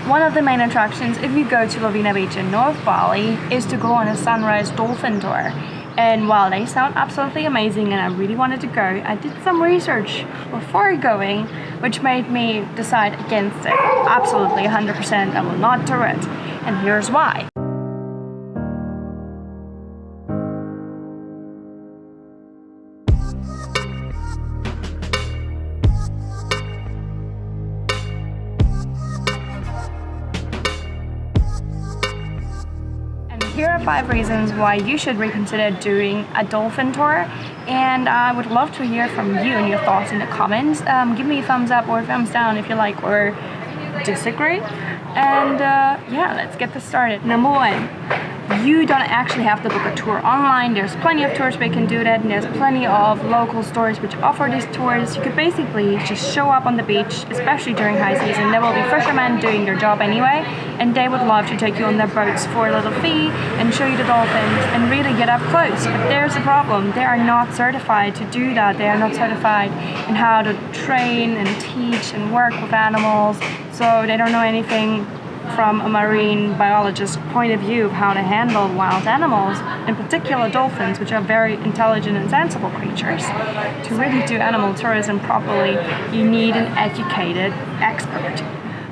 One of the main attractions if you go to Lovina Beach in North Bali is to go on a sunrise dolphin tour. And while they sound absolutely amazing and I really wanted to go, I did some research before going, which made me decide against it. Absolutely 100%, I will not do it. And here's why. Here are 5 reasons why you should reconsider doing a dolphin tour, and I would love to hear from you and your thoughts in the comments. Give me a thumbs up or a thumbs down if you like or disagree. And yeah, let's get this started. Number 1, you don't actually have to book a tour online. There's plenty of tours where you can do that, and there's plenty of local stores which offer these tours. You could basically just show up on the beach, especially during high season. There will be fishermen doing their job anyway, and they would love to take you on their boats for a little fee and show you the dolphins and really get up close. But there's a problem. They are not certified to do that. They are not certified in how to train and teach and work with animals, so they don't know anything from a marine biologist's point of view of how to handle wild animals, in particular dolphins, which are very intelligent and sensible creatures. To really do animal tourism properly, you need an educated expert.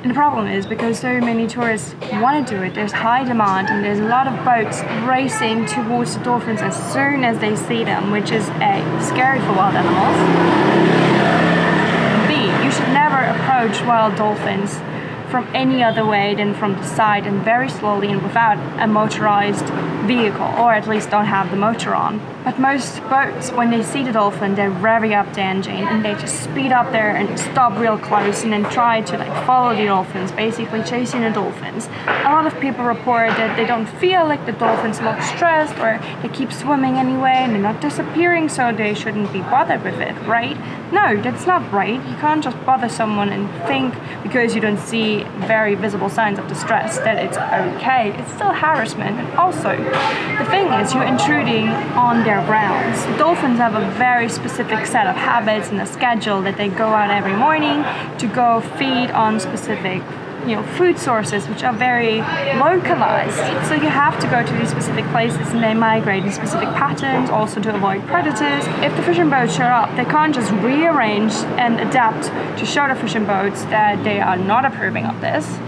And the problem is, because so many tourists want to do it, there's high demand and there's a lot of boats racing towards the dolphins as soon as they see them, which is A, scary for wild animals. B, you should never approach wild dolphins from any other way than from the side and very slowly and without a motorized vehicle, or at least don't have the motor on. But most boats, when they see the dolphin, they rev up the engine and they just speed up there and stop real close and then try to follow the dolphins, basically chasing the dolphins. A lot of people report that they don't feel like the dolphins look stressed, or they keep swimming anyway and they're not disappearing, so they shouldn't be bothered with it, right? No, that's not right. You can't just bother someone and think because you don't see very visible signs of distress that it's okay. It's still harassment. And also, the thing is, you're intruding on their grounds. Dolphins have a very specific set of habits and a schedule that they go out every morning to go feed on specific food sources which are very localized. So you have to go to these specific places and they migrate in specific patterns also to avoid predators. If the fishing boats show up, they can't just rearrange and adapt to show the fishing boats that they are not approving of this.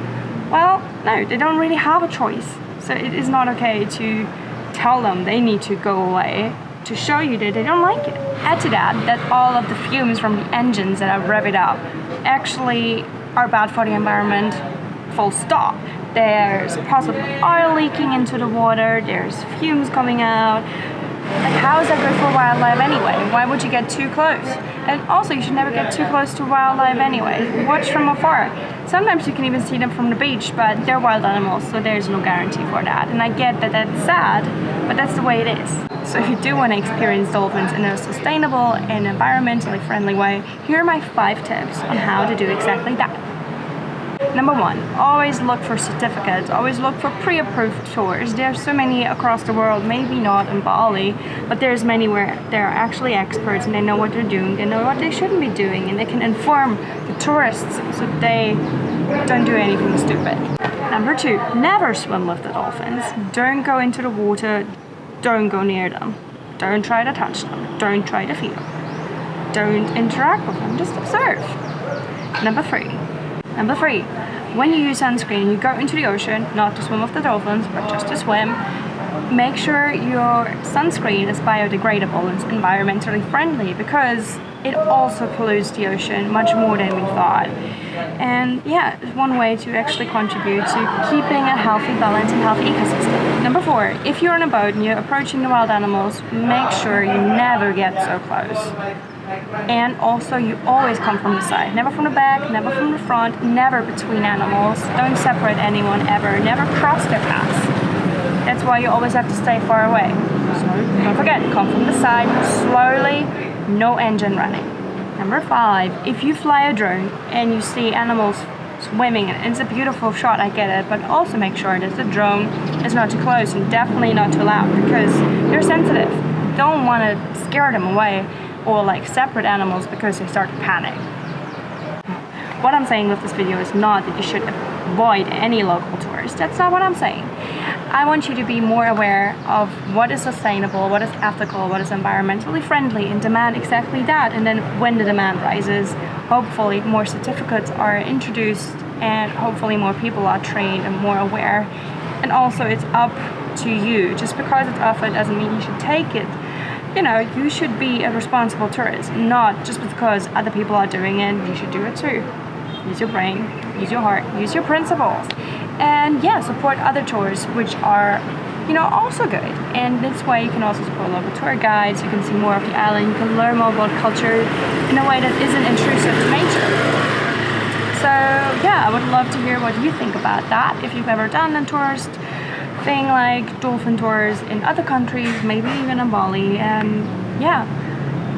Well, no, they don't really have a choice. So it is not okay to tell them they need to go away to show you that they don't like it. Add to that all of the fumes from the engines that are revved up actually are bad for the environment, full stop. There's possible oil leaking into the water, there's fumes coming out. How is that good for wildlife anyway? Why would you get too close? And also, you should never get too close to wildlife anyway. Watch from afar. Sometimes you can even see them from the beach, but they're wild animals, so there's no guarantee for that. And I get that that's sad, but that's the way it is. So if you do want to experience dolphins in a sustainable and environmentally friendly way, here are my 5 tips on how to do exactly that. Number 1, always look for certificates, always look for pre-approved tours. There's so many across the world, maybe not in Bali, but there's many where they're actually experts and they know what they're doing, they know what they shouldn't be doing, and they can inform the tourists so they don't do anything stupid. Number 2, never swim with the dolphins. Don't go into the water, don't go near them. Don't try to touch them, don't try to feed them. Don't interact with them, just observe. Number 3, when you use sunscreen, you go into the ocean, not to swim with the dolphins, but just to swim. Make sure your sunscreen is biodegradable and environmentally friendly, because it also pollutes the ocean much more than we thought. And yeah, it's one way to actually contribute to keeping a healthy balance and healthy ecosystem. Number 4, if you're on a boat and you're approaching the wild animals, make sure you never get so close. And also, you always come from the side, never from the back, never from the front, never between animals. Don't separate anyone ever, never cross their paths. That's why you always have to stay far away. So don't forget, come from the side, slowly, no engine running. Number 5, if you fly a drone and you see animals swimming, and it's a beautiful shot, I get it, but also make sure that the drone is not too close and definitely not too loud, because they're sensitive. You don't want to scare them away or separate animals because they start to panic. What I'm saying with this video is not that you should avoid any local tours. That's not what I'm saying. I want you to be more aware of what is sustainable, what is ethical, what is environmentally friendly, and demand exactly that. And then when the demand rises, hopefully more certificates are introduced and hopefully more people are trained and more aware. And also it's up to you. Just because it's offered doesn't mean you should take it. You know, you should be a responsible tourist, not just because other people are doing it, you should do it too. Use your brain, use your heart, use your principles. And yeah, support other tours which are, you know, also good. And this way you can also support local tour guides, you can see more of the island, you can learn more about culture in a way that isn't intrusive to nature. So yeah, I would love to hear what you think about that. If you've ever done a tourist thing like dolphin tours in other countries, maybe even in Bali, and yeah,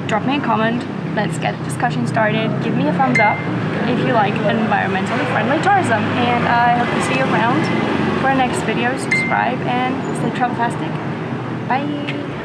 drop me a comment. Let's get a discussion started. Give me a thumbs up if you like environmentally friendly tourism, and I hope to see you around for our next video. Subscribe and stay travel-tastic. Bye!